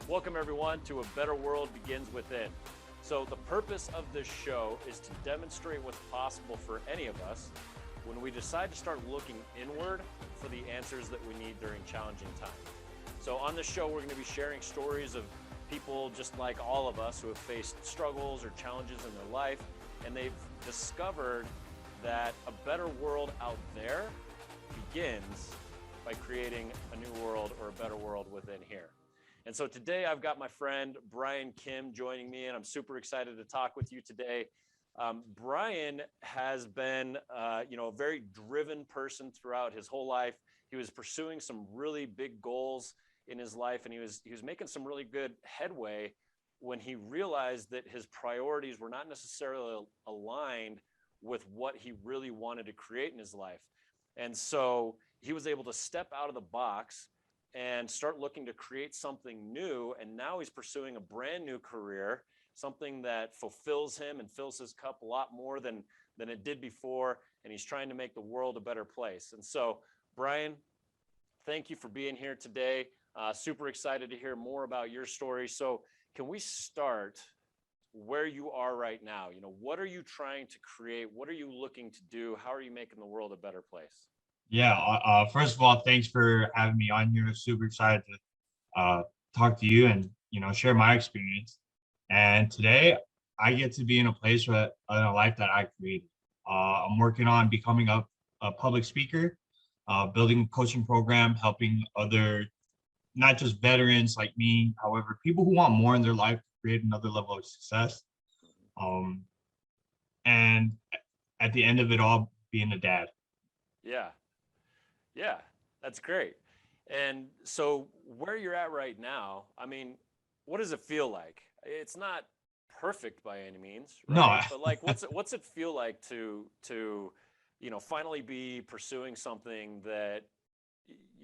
Welcome, everyone, to A Better World Begins Within. So, the purpose of this show is to demonstrate what's possible for any of us when we decide to start looking inward for the answers that we need during challenging times. So, on this show, we're going to be sharing stories of people just like all of us who have faced struggles or challenges in their life, and they've discovered that a better world out there begins by creating a new world or a better world within here. And so today I've got my friend Brian Kim joining me, and I'm super excited to talk with you today. Brian has been, a very driven person throughout his whole life. He was pursuing some really big goals in his life, and he was making some really good headway when he realized that his priorities were not necessarily aligned with what he really wanted to create in his life. And so he was able to step out of the box and start looking to create something new. And now he's pursuing a brand new career, something that fulfills him and fills his cup a lot more than it did before. And he's trying to make the world a better place. And so, Brian, thank you for being here today. Super excited to hear more about your story. So can we start where you are right now? What are you trying to create? What are you looking to do? How are you making the world a better place? Yeah. First of all, thanks for having me on here. Super excited to talk to you and share my experience. And today, I get to be in a place where in a life that I created. I'm working on becoming a public speaker, building a coaching program, helping other, not just veterans like me, however, people who want more in their life to create another level of success. Um, and at the end of it all, being a dad. Yeah. Yeah, that's great. And so where you're at right now, I mean, what does it feel like? It's not perfect by any means, No, right? But like what's it feel like to finally be pursuing something that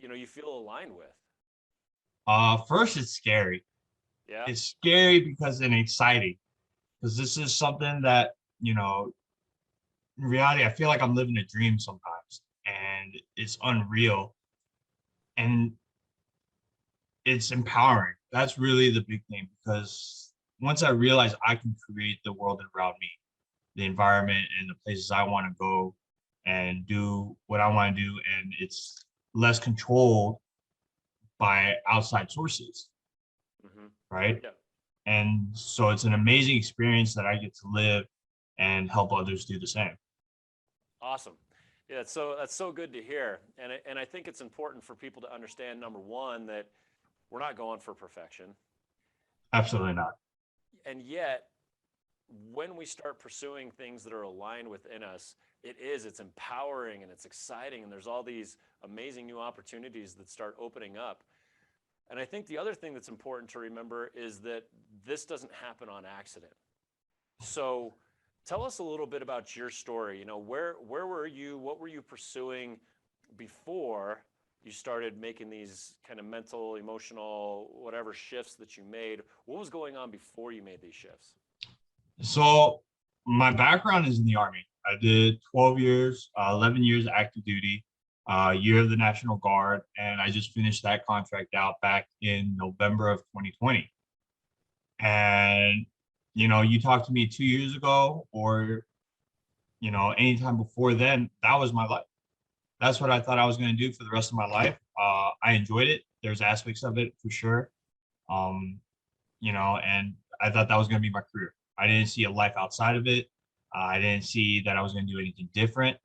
you feel aligned with? first it's scary. Yeah. It's scary because and exciting because this is something that, in reality, I feel like I'm living a dream sometimes and it's unreal and it's empowering. That's really the big thing because once I realize I can create the world around me, the environment and the places I want to go and do what I want to do, and it's less controlled by outside sources, Hmm. right? Yeah. And so it's an amazing experience that I get to live and help others do the same. Awesome. Yeah, that's so good to hear. And I think it's important for people to understand, number one, that we're not going for perfection. Absolutely not. And yet, when we start pursuing things that are aligned within us, it's empowering and it's exciting, and there's all these amazing new opportunities that start opening up. And I think the other thing that's important to remember is that this doesn't happen on accident. So tell us a little bit about your story. Where were you? What were you pursuing before you started making these kind of mental, emotional, whatever shifts that you made? What was going on before you made these shifts? So my background is in the Army. I did 12 years, 11 years active duty, year of the National Guard, and I just finished that contract out back in November of 2020. And, you talked to me 2 years ago or, anytime before then, that was my life. That's what I thought I was going to do for the rest of my life. I enjoyed it. There's aspects of it for sure. Um, and I thought that was going to be my career. I didn't see a life outside of it. I didn't see that I was going to do anything different.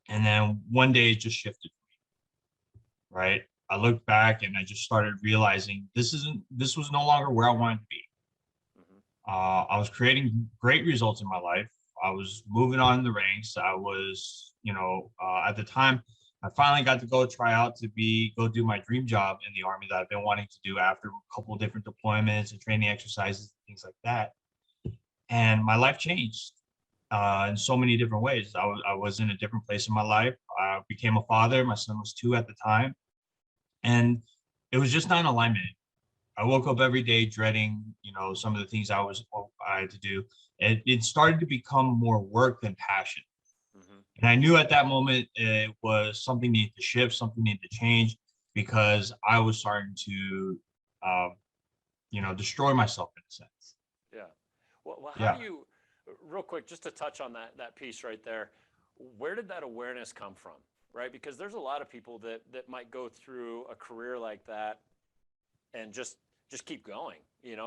And then one day it just shifted, right? I looked back and I just started realizing this was no longer where I wanted to be. Hmm. I was creating great results in my life. I was moving on in the ranks. I was, at the time, I finally got to go try out to go do my dream job in the Army that I've been wanting to do after a couple of different deployments and training exercises, things like that. And my life changed in so many different ways. I was in a different place in my life. I became a father. My son was 2 at the time. And it was just not in alignment. I woke up every day dreading, some of the things I had to do. It started to become more work than passion. Hmm. And I knew at that moment it was something needed to shift, something needed to change because I was starting to um, destroy myself in a sense. Yeah. Well, how Yeah. do you, real quick, just to touch on that piece right there, where did that awareness come from? Right? Because there's a lot of people that might go through a career like that and just keep going,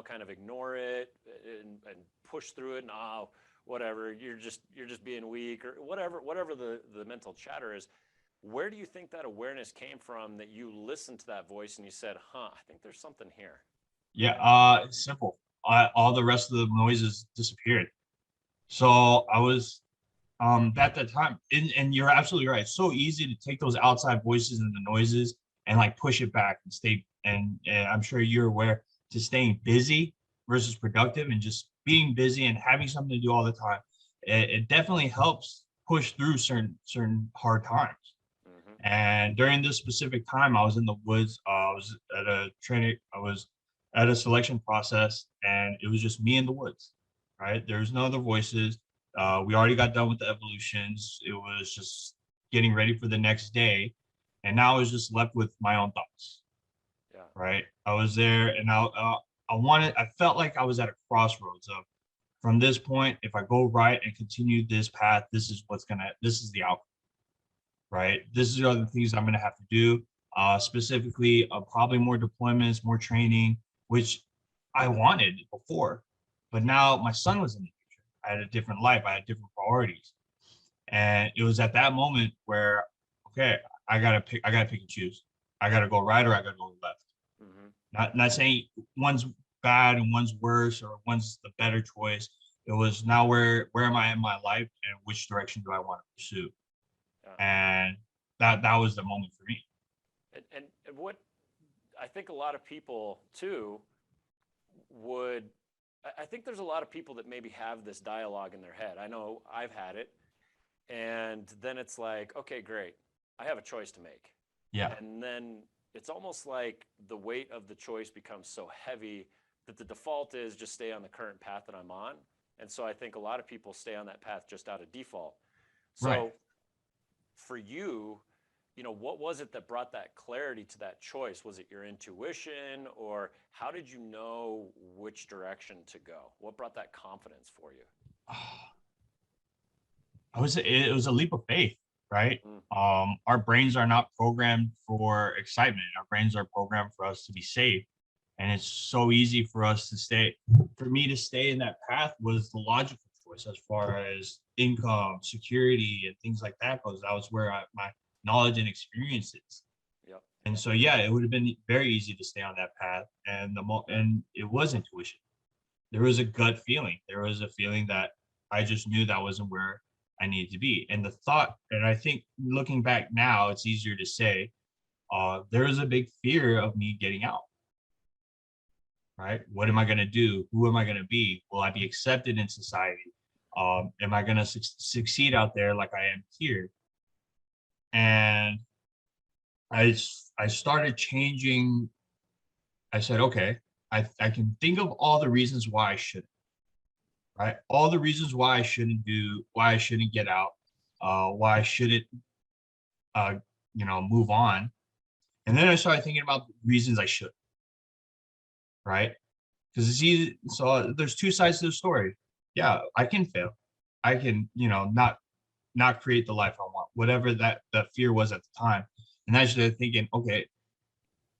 kind of ignore it and push through it and whatever, you're just being weak or whatever the mental chatter is. Where do you think that awareness came from, that you listened to that voice and you said, I think there's something here? Yeah. It's simple. All the rest of the noises disappeared. So I was at that time, and you're absolutely right. It's so easy to take those outside voices and the noises and like push it back and stay. And I'm sure you're aware, to staying busy versus productive, and just being busy and having something to do all the time. It definitely helps push through certain hard times. Hmm. And during this specific time, I was in the woods. I was at a training. I was at a selection process, and it was just me in the woods. Right? There's no other voices. We already got done with the evolutions. It was just getting ready for the next day, and now I was just left with my own thoughts. Yeah. Right? I was there, and I wanted. I felt like I was at a crossroads of, from this point, if I go right and continue this path, this is this is the outcome. Right? This is the other things I'm going to have to do. Specifically, probably more deployments, more training, which I wanted before, but now my son was in the future. I had a different life. I had different priorities, and it was at that moment where, okay, I gotta pick and choose. I gotta go right or I gotta go left. Hmm. Not saying one's bad and one's worse or one's the better choice. It was now, where am I in my life and which direction do I want to pursue? Yeah. And that was the moment for me. And what I think a lot of people too would, I think there's a lot of people that maybe have this dialogue in their head. I know I've had it. And then it's like, okay, great. I have a choice to make. Yeah. And then it's almost like the weight of the choice becomes so heavy that the default is just stay on the current path that I'm on. And so I think a lot of people stay on that path just out of default. Right. So for you, what was it that brought that clarity to that choice? Was it your intuition, or how did you know which direction to go? What brought that confidence for you? It was a leap of faith, right? Mm, Our brains are not programmed for excitement. Our brains are programmed for us to be safe. And it's so easy for us to stay. For me to stay in that path was the logical choice, as far as income, security, and things like that goes. That was where my knowledge and experiences. yep. And so, yeah, it would have been very easy to stay on that path. And it was intuition. There was a gut feeling. There was a feeling that I just knew that wasn't where I needed to be. And the thought, and I think looking back now, it's easier to say, there was a big fear of me getting out. Right? What am I going to do? Who am I going to be? Will I be accepted in society? Am I going to succeed out there like I am here? And I started changing. I said, okay, I can think of all the reasons why I shouldn't. Right? All the reasons why I shouldn't get out, why I shouldn't, uh, move on. And then I started thinking about the reasons I should. Right? Because it's easy. So there's two sides to the story. Yeah, I can fail. I can, not create the life I want, whatever that fear was at the time. And I started thinking, okay,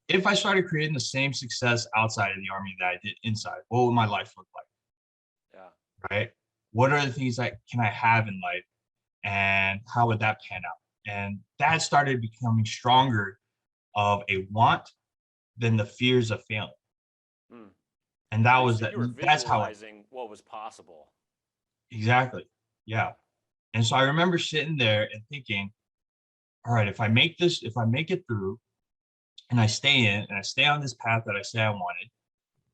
if I started creating the same success outside of the army that I did inside, what would my life look like? Yeah. Right? What are the things that can I have in life, and how would that pan out? And that started becoming stronger of a want than the fears of failing. Mm. And that So, was so that. you were That's how I visualizing what was possible. exactly. Yeah. And so I remember sitting there and thinking, all right, if I make it through and I stay in and I stay on this path that I say I wanted,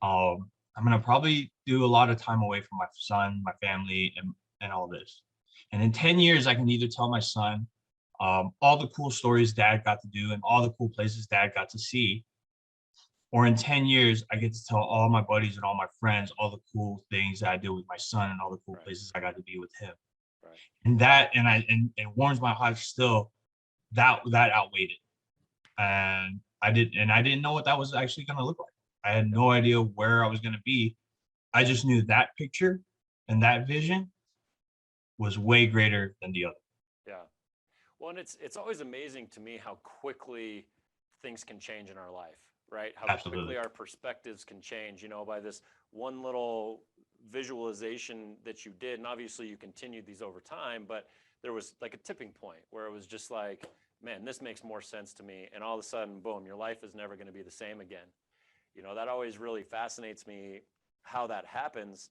I'm gonna probably do a lot of time away from my son, my family, and all this. And in 10 years, I can either tell my son all the cool stories dad got to do and all the cool places dad got to see, or in 10 years, I get to tell all my buddies and all my friends all the cool things that I did with my son and all the cool Right. places I got to be with him. Right. And that, and it warms my heart still, that outweighed it. And I didn't know what that was actually going to look like. I had no idea where I was going to be. I just knew that picture and that vision was way greater than the other. Yeah. Well, and it's always amazing to me how quickly things can change in our life, right? How quickly Absolutely. our perspectives can change, by this one little visualization that you did. And obviously you continued these over time, but there was like a tipping point where it was just like, man, this makes more sense to me. And all of a sudden, boom, your life is never going to be the same again. That always really fascinates me how that happens.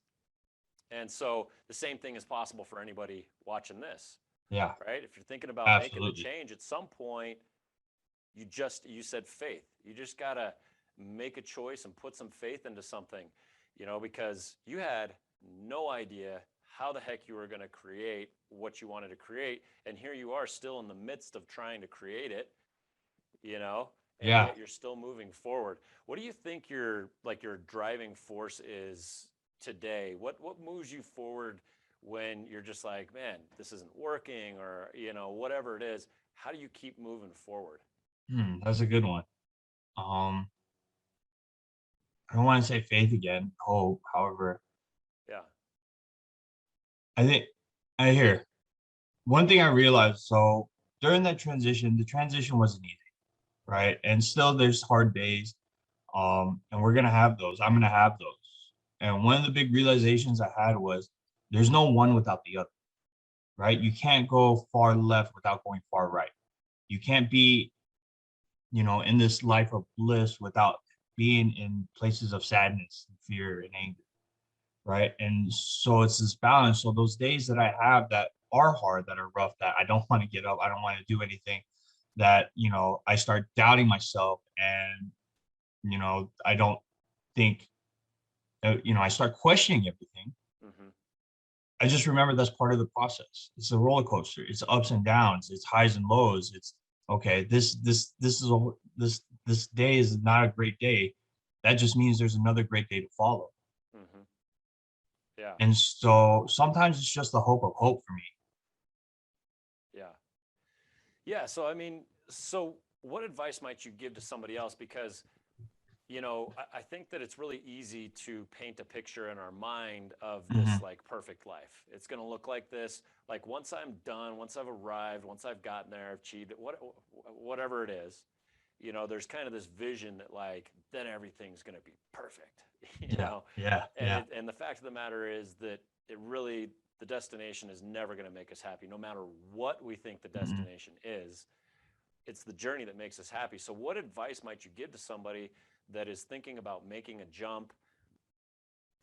And so the same thing is possible for anybody watching this, Yeah, right? If you're thinking about making the absolutely. change at some point, you said faith. You just got to make a choice and put some faith into something, because you had no idea how the heck you were going to create what you wanted to create. And here you are still in the midst of trying to create it, you know, and Yeah. yet you're still moving forward. What do you think your driving force is today? What moves you forward when you're just like, man, this isn't working, or whatever it is? How do you keep moving forward? That's a good one. Um, I don't want to say faith again, hope. However, Yeah. I think I hear one thing I realized. So during that transition, the transition wasn't easy, right? And still there's hard days. And we're gonna have those. I'm gonna have those. And one of the big realizations I had was there's no one without the other, right? You can't go far left without going far right. You can't be, in this life of bliss without being in places of sadness and fear and anger, right? And so it's this balance. So those days that I have that are hard, that are rough, that I don't want to get up, I don't want to do anything, that I start doubting myself, and I don't think, I start questioning everything. Hmm. I just remember that's part of the process. It's a roller coaster. It's ups and downs. It's highs and lows. It's okay. This day is not a great day. That just means there's another great day to follow. Hmm. Yeah. And so sometimes it's just the hope of hope for me. Yeah. Yeah. So, I mean, what advice might you give to somebody else? Because, I think that it's really easy to paint a picture in our mind of this Hmm. like perfect life. It's going to look like this. Like once I'm done, once I've arrived, once I've gotten there, achieved it, whatever it is, there's kind of this vision that like, then everything's going to be perfect, Yeah, yeah, yeah. and the fact of the matter is that the destination is never going to make us happy, no matter what we think the Mm-mm. destination is. It's the journey that makes us happy. So what advice might you give to somebody that is thinking about making a jump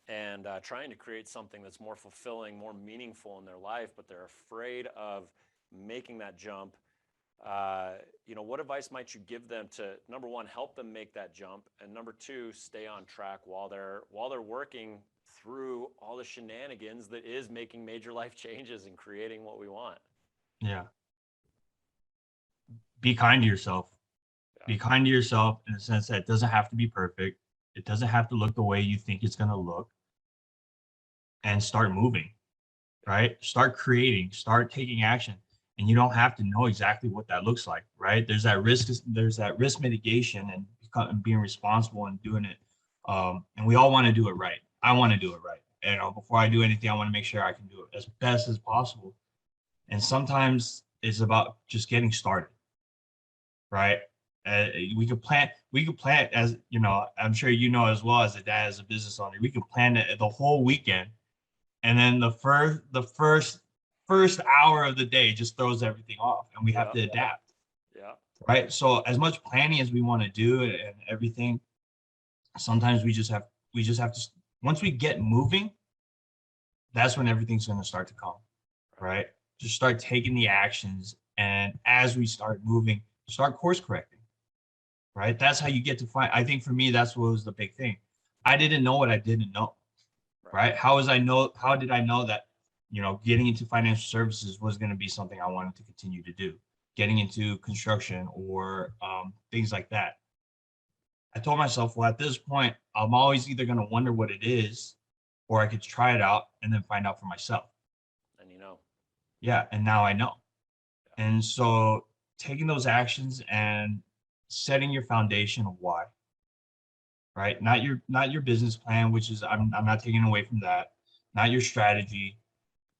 and trying to create something that's more fulfilling, more meaningful in their life, but they're afraid of making that jump? What advice might you give them to, number one, help them make that jump, and number two, stay on track while they're working through all the shenanigans that is making major life changes and creating what we want? Yeah. Be kind to yourself. Yeah. Be kind to yourself in the sense that it doesn't have to be perfect. It doesn't have to look the way you think it's going to look, and start moving, Yeah. right? Start creating, start taking action. And you don't have to know exactly what that looks like, right? There's that risk mitigation, and being responsible and doing it. And we all want to do it right. I want to do it right. Before I do anything, I want to make sure I can do it as best as possible. And sometimes it's about just getting started, right? We could plan, as I'm sure as well as a dad, as a business owner, we could plan the whole weekend, and then the first hour of the day just throws everything off, and we have Yeah. to adapt, Yeah. right? So as much planning as we want to do and everything, sometimes we just have to, once we get moving, that's when everything's going to start to come, Right. right? Just start taking the actions, and as we start moving, start course correcting, right? That's how you get to find. I think for me, that's what was the big thing. I didn't know what I didn't know, Right. right? How did I know that, getting into financial services was going to be something I wanted to continue to do, getting into construction or things like that. I told myself, well, at this point, I'm always either going to wonder what it is, or I could try it out and then find out for myself. And Yeah. And now I know. yeah. And so taking those actions and setting your foundation of why, right? Not your business plan, which is I'm not taking away from that. Not your strategy,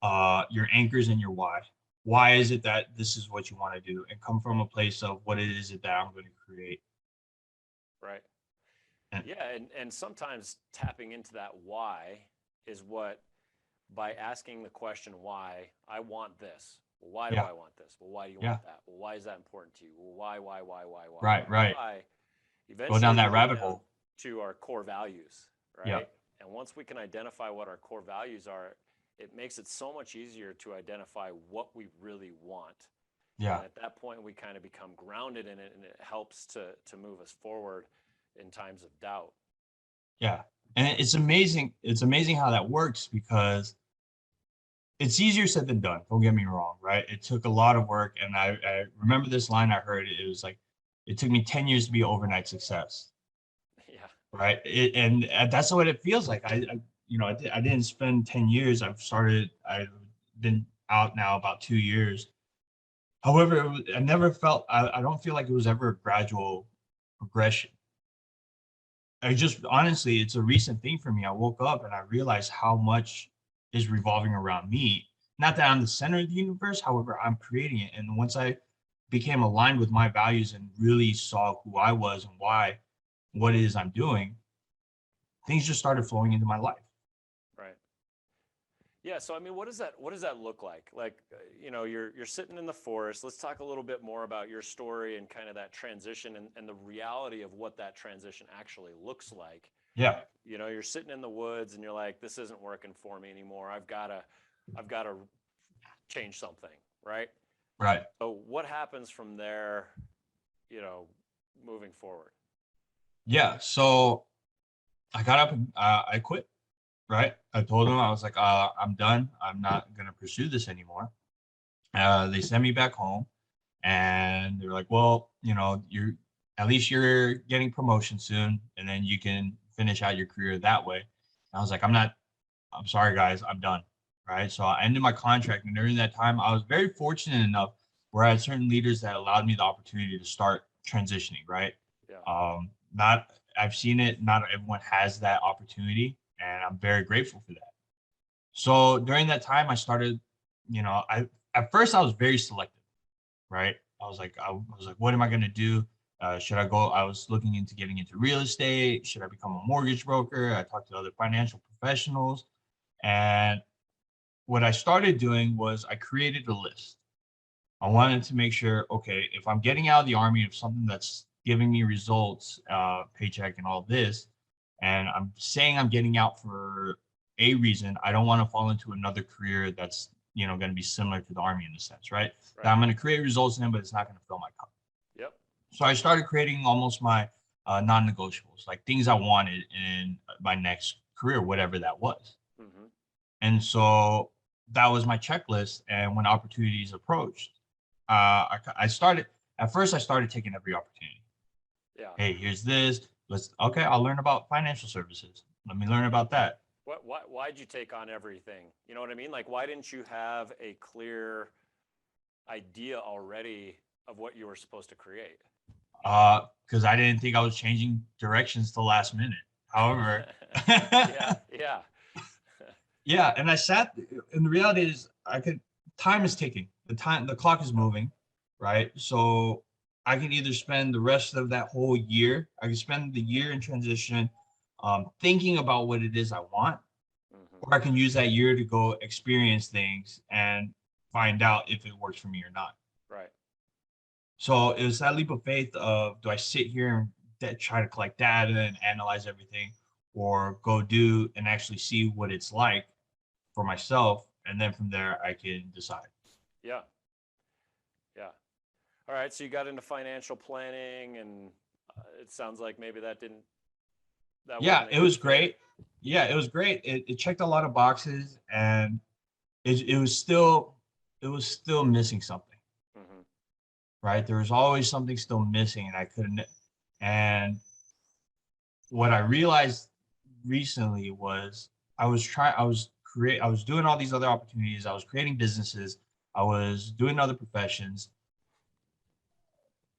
your anchors and your why. Why is it that this is what you want to do, and come from a place of what it is that I'm going to create. Right. And Yeah, and sometimes tapping into that why is what, by asking the question why, I want this. Well, why do yeah, I want this? Well, why do you yeah, want that? Well, why is that important to you? Well, right, right. why? Go down Eventually we that get rabbit down hole. to our core values, Yeah, right? And once we can identify what our core values are, it makes it so much easier to identify what we really want. yeah, And at that point, we kind of become grounded in it, and it helps to move us forward in times of doubt. yeah. And it's amazing. It's amazing how that works, because it's easier said than done. Don't get me wrong, right? It took a lot of work, and I remember this line I heard. It was like, it took me 10 years to be overnight success, Yeah, right? And that's what it feels like. I didn't spend 10 years. I've been out now about 2 years. However, I never felt, I don't feel like it was ever a gradual progression. I just, honestly, it's a recent thing for me. I woke up and I realized how much is revolving around me. Not that I'm the center of the universe, however, I'm creating it. And once I became aligned with my values and really saw who I was and why, what it is I'm doing, things just started flowing into my life. right. Yeah, so I mean, what does that look like? Like, you're sitting in the forest. Let's talk a little bit more about your story and kind of that transition, and the reality of what that transition actually looks like. Yeah, You're sitting in the woods and you're like, this isn't working for me anymore. I've got to change something, right? right. So what happens from there, you know, moving forward? Yeah. So I got up and I quit, right? I told them, I was like, I'm done. I'm not going to pursue this anymore. They sent me back home, and they're like, well, you're at least you're getting promotion soon, and then you can finish out your career that way. And I was like, I'm sorry, guys, I'm done. Right. So I ended my contract. And during that time, I was very fortunate enough where I had certain leaders that allowed me the opportunity to start transitioning. Right. Yeah. Not, I've seen it. Not everyone has that opportunity. And I'm very grateful for that. So during that time, I started, at first I was very selective, right? I was like, what am I going to do? Should I go? I was looking into getting into real estate. Should I become a mortgage broker? I talked to other financial professionals. And what I started doing was I created a list. I wanted to make sure, okay, if I'm getting out of the army of something that's giving me results, paycheck and all this, and I'm saying I'm getting out for a reason, I don't want to fall into another career that's, going to be similar to the army in a sense, right? That Right. I'm going to create results in, but it's not going to fill my cup. Yep. So I started creating almost my non-negotiables, like things I wanted in my next career, whatever that was. Hmm. And so that was my checklist. And when opportunities approached, I started, at first I started taking every opportunity. Yeah. Hey, here's this. Okay, I'll learn about financial services. Let me learn about that. Why'd you take on everything? You know what I mean? Like, why didn't you have a idea already of what you were supposed to create? Because I didn't think I was changing directions the last minute. However, Yeah, yeah. yeah, and I sat, and the reality is time is ticking. The clock is moving, right? So I can either spend the rest of that whole year, I can spend the year in transition, thinking about what it is I want, Hmm. or I can use that year to go experience things and find out if it works for me or not. Right. So it was that leap of faith of, do I sit here and try to collect data and analyze everything, or go do and actually see what it's like for myself, and then from there I can decide. Yeah. Yeah. All right. So you got into financial planning, and it sounds like maybe that Yeah, wasn't a it good was fit. great. Yeah, it was great. It checked a lot of boxes, and it was still missing something, Hmm. right? There was always something still missing, and I couldn't. And what I realized recently was, I was doing all these other opportunities. I was creating businesses. I was doing other professions.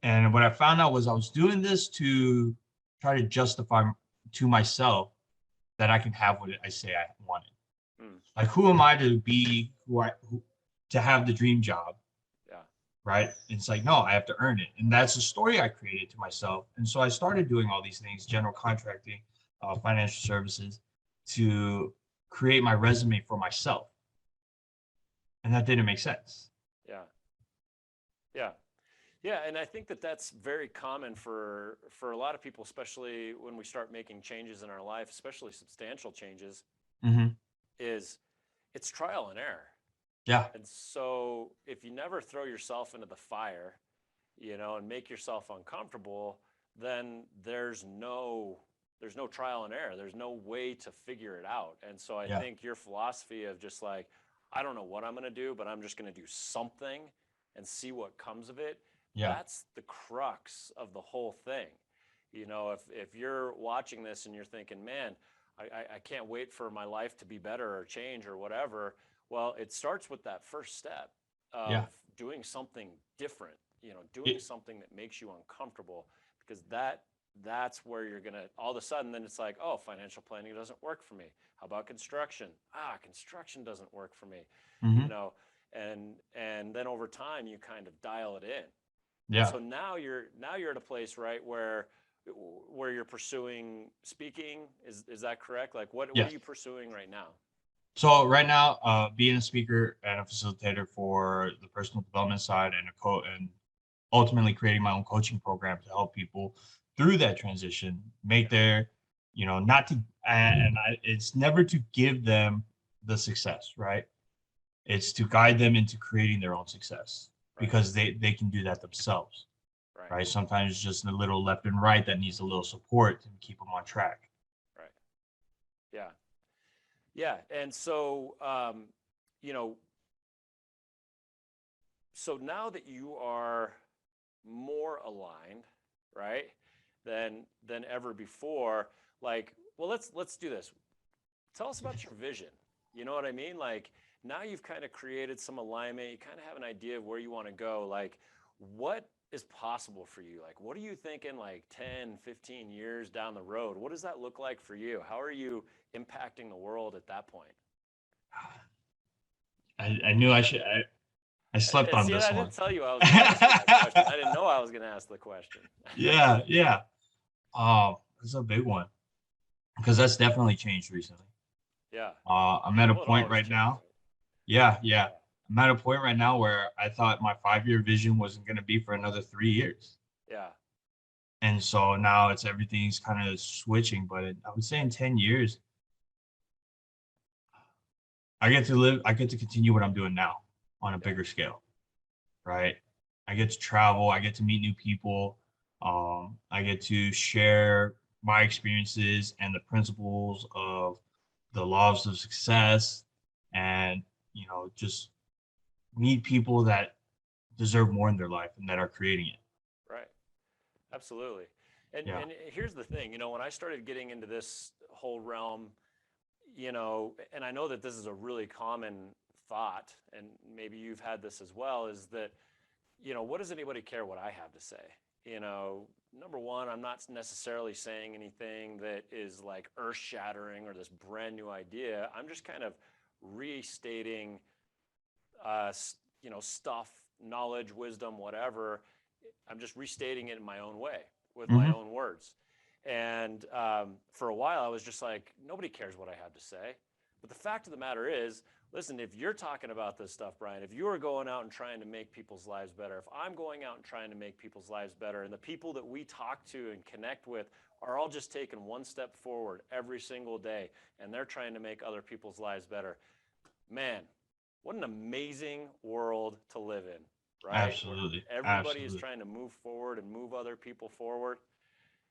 And what I found out was I was doing this to try to justify to myself that I can have what I say I wanted. Mm, Like, who am I to be to have the dream job, yeah. right? It's like, no, I have to earn it. And that's the story I created to myself. And so I started doing all these things, general contracting, financial services, to create my resume for myself. And that didn't make sense. Yeah. Yeah. Yeah, and I think that that's very common for a lot of people, especially when we start making changes in our life, especially substantial changes, Hmm. is it's trial and error. Yeah. And so if you never throw yourself into the fire, and make yourself uncomfortable, then there's no trial and error. There's no way to figure it out. And so I Yeah. think your philosophy of just like, I don't know what I'm going to do, but I'm just going to do something and see what comes of it. Yeah. That's the crux of the whole thing. If you're watching this and you're thinking, man, I can't wait for my life to be better or change or whatever. Well, it starts with that first step Yeah. of doing something different, doing It- something that makes you uncomfortable, because that's where you're going to all of a sudden then it's like, oh, financial planning doesn't work for me. How about construction? Construction doesn't work for me. You mhm. know, and then over time you kind of dial it in. And Yeah. so now you're at a place, right, where you're pursuing speaking. Is that correct? Like what are Yes. you pursuing right now? So right now, being a speaker and a facilitator for the personal development side and ultimately creating my own coaching program to help people through that transition, make their, not to, it's never to give them the success, right? It's to guide them into creating their own success Right. because they can do that themselves, Right. right? Sometimes it's just a little left and right that needs a little support to keep them on track. Right. Yeah. Yeah. And so you know so now that you are more aligned, right, than ever before, like, well, let's do this. Tell us about your vision. You know what I mean? Like, now you've kind of created some alignment, you kind of have an idea of where you want to go. Like, what is possible for you? Like, what are you thinking, like 10, 15 years down the road? What does that look like for you? How are you impacting the world at that point? I knew I slept And on see, this I one. didn't tell you I was going to ask you that question. I didn't know I was going to ask the question. Yeah, yeah. It's a big one because that's definitely changed recently. Yeah. I'm at a Well, it point always right changes, now. right? Yeah, yeah. Yeah. I'm at a point right now where I thought my 5 year vision wasn't going to be for another 3 years. Yeah. And so now everything's kind of switching. But I would say in 10 years, I get to continue what I'm doing now on a Yeah. bigger scale, right? I get to travel, I get to meet new people. I get to share my experiences and the principles of the laws of success and, just meet people that deserve more in their life and that are creating it. Right. Absolutely. And Yeah. and here's the thing, when I started getting into this whole realm, and I know that this is a really common thought, and maybe you've had this as well, is that, what does anybody care what I have to say? Number one, I'm not necessarily saying anything that is like earth shattering or this brand new idea. I'm just kind of restating, stuff, knowledge, wisdom, whatever. I'm just restating it in my own way with my Hmm. own words. And for a while, I was just like, nobody cares what I have to say. But the fact of the matter is, listen, if you're talking about this stuff, Brian, if you are going out and trying to make people's lives better, if I'm going out and trying to make people's lives better, and the people that we talk to and connect with are all just taking one step forward every single day, and they're trying to make other people's lives better, man, what an amazing world to live in, right? Where Absolutely. everybody is Absolutely. trying to move forward and move other people forward.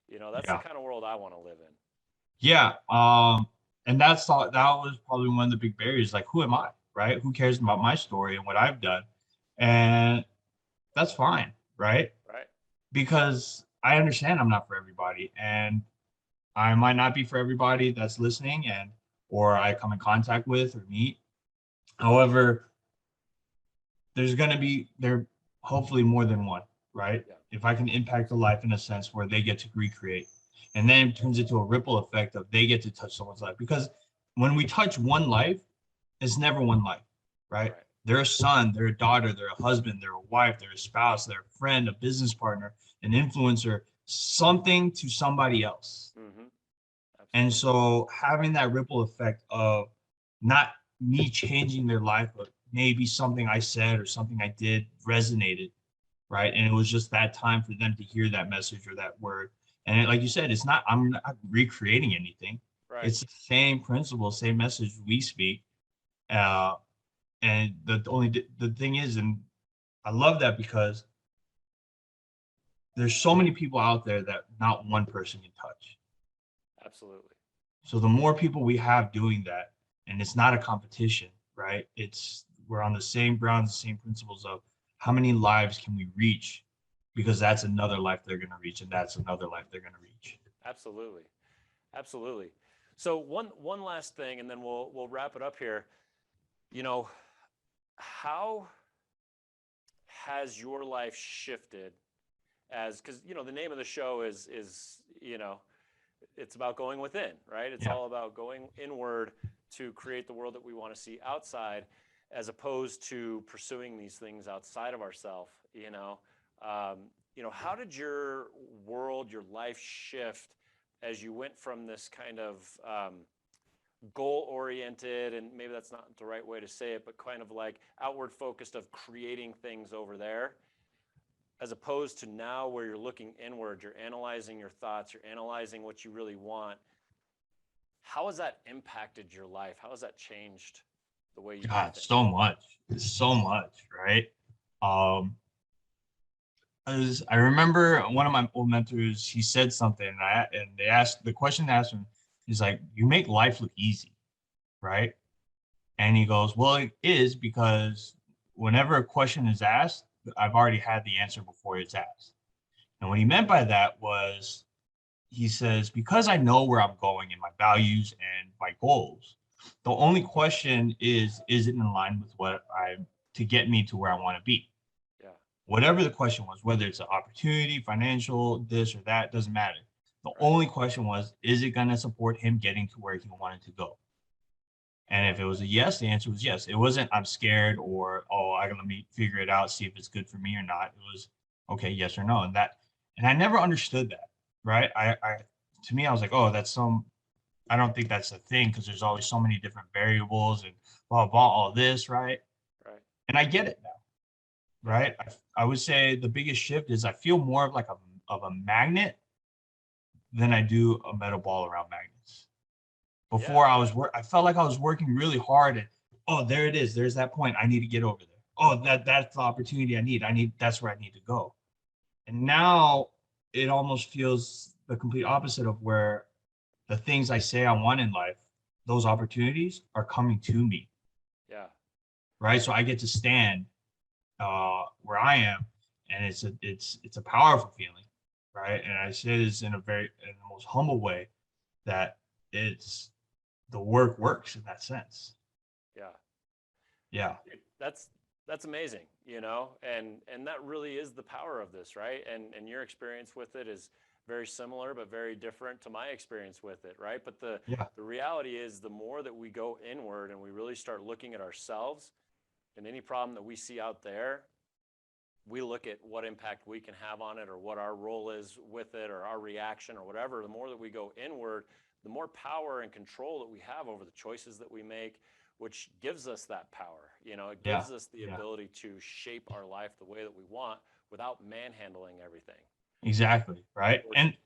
That's the Yeah. kind of world I want to live in. Yeah. And that was probably one of the big barriers. Like, who am I? Right? Who cares about my story and what I've done? And that's fine, right? Right? Because I understand I'm not for everybody. And I might not be for everybody that's listening and or I come in contact with or meet. However, there's gonna be hopefully more than one, right? Yeah. If I can impact a life in a sense where they get to recreate. And then it turns into a ripple effect of they get to touch someone's life. Because when we touch one life, it's never one life, right? Right. They're a son, they're a daughter, they're a husband, they're a wife, they're a spouse, they're a friend, a business partner, an influencer, something to somebody else. Mm-hmm. And Absolutely. so having that ripple effect of not me changing their life, but maybe something I said or something I did resonated, right? And it was just that time for them to hear that message or that word. And like you said, I'm not recreating anything. Right. It's the same principle, same message we speak. Uh, and the thing is, and I love that because there's so many people out there that not one person can touch. Absolutely. So the more people we have doing that, and it's not a competition, right? It's we're on the same grounds, the same principles of how many lives can we reach? Because that's another life they're gonna reach, and that's another life they're gonna reach. Absolutely. Absolutely. So one last thing, and then we'll wrap it up here. You know, how has your life shifted as, because the name of the show is it's about going within, right? It's Yeah. all about going inward to create the world that we want to see outside, as opposed to pursuing these things outside of ourselves. How did your world, your life shift as you went from this kind of goal oriented, and maybe that's not the right way to say it, but kind of like outward focused of creating things over there, as opposed to now where you're looking inward, you're analyzing your thoughts, you're analyzing what you really want. How has that impacted your life? How has that changed the way you do God, things? so much, right? Um, I remember one of my old mentors, he said something, and they asked the question they asked him, he's like, "You make life look easy, right?" And he goes, "Well, it is because whenever a question is asked, I've already had the answer before it's asked." And what he meant by that was, he says, because I know where I'm going and my values and my goals, the only question is it in line with what I to get me to where I want to be? Yeah. Whatever the question was, whether it's an opportunity, financial, this or that, doesn't matter. The Right. only question was, is it going to support him getting to where he wanted to go? And Yeah. if it was a yes, the answer was yes. It wasn't I'm scared or oh, I let me figure it out, see if it's good for me or not. It was okay, yes or no. And I never understood that, right? I to me, I was like, oh, that's some I don't think that's a thing because there's always so many different variables and blah blah all this, right? Right. And I get it now, Yeah. right? I would say the biggest shift is I feel more of like a magnet than I do a metal ball around magnets. Yeah. Before I felt like I was working really hard and oh, there it is. There's that point. I need to get over there. Oh, that's the opportunity I need. That's where I need to go. And now it almost feels the complete opposite of where the things I say I want in life, those opportunities are coming to me, Yeah. right? So I get to stand where I am, and it's a powerful feeling, right? And I say this in the most humble way that it's the work works in that sense. Yeah. Yeah. That's amazing, and that really is the power of this, right? And your experience with it is very similar but very different to my experience with it, right? But the Yeah. the reality is, the more that we go inward and we really start looking at ourselves and any problem that we see out there, we look at what impact we can have on it, or what our role is with it, or our reaction, or whatever. The more that we go inward, the more power and control that we have over the choices that we make, which gives us that power. It Yeah. gives us the Yeah. ability to shape our life the way that we want without manhandling everything. Exactly. Right. And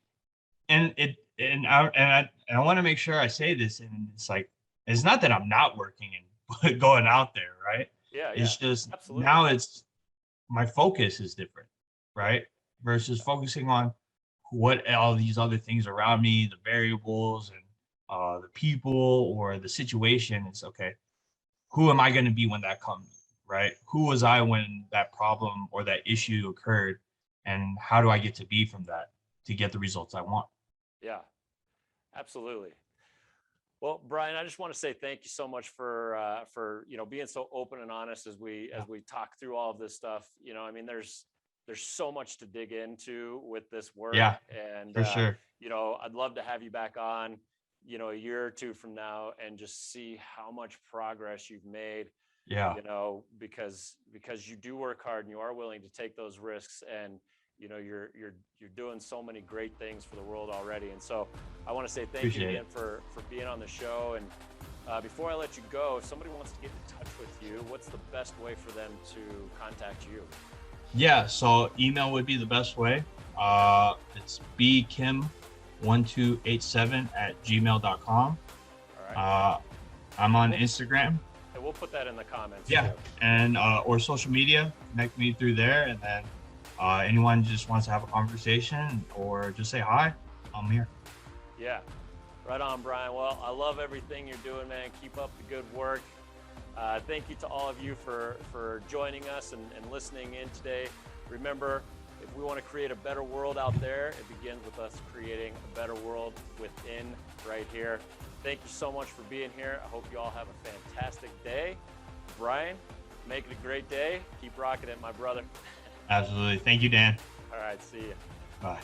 I want to make sure I say this, and it's like it's not that I'm not working and going out there, right? Yeah, yeah, It's just absolutely. now it's my focus is different, right? Versus focusing on what all these other things around me, the variables and the people or the situation. It's okay. Who am I going to be when that comes, right? Who was I when that problem or that issue occurred, and how do I get to be from that to get the results I want? Yeah, absolutely. Well, Brian, I just want to say thank you so much for being so open and honest as we Yeah, talk through all of this stuff. I mean, there's so much to dig into with this work, yeah, and for sure. I'd love to have you back on, a year or two from now and just see how much progress you've made, Yeah, because you do work hard and you are willing to take those risks, and you're doing so many great things for the world already. And so I want to say thank you appreciate again it. for being on the show. And before I let you go, if somebody wants to get in touch with you, what's the best way for them to contact you? Yeah, so email would be the best way. It's bkim1287@gmail.com. All right. I'm on Instagram. And we'll put that in the comments. Yeah, Too. and or social media. Connect me through there, and then anyone just wants to have a conversation or just say hi, I'm here. Yeah. Right on, Brian. Well, I love everything you're doing, man. Keep up the good work. Thank you to all of you for joining us and listening in today. Remember, if we want to create a better world out there, it begins with us creating a better world within right here. Thank you so much for being here. I hope you all have a fantastic day. Brian, make it a great day. Keep rocking it, my brother. Absolutely. Thank you, Dan. All right, see you. Bye.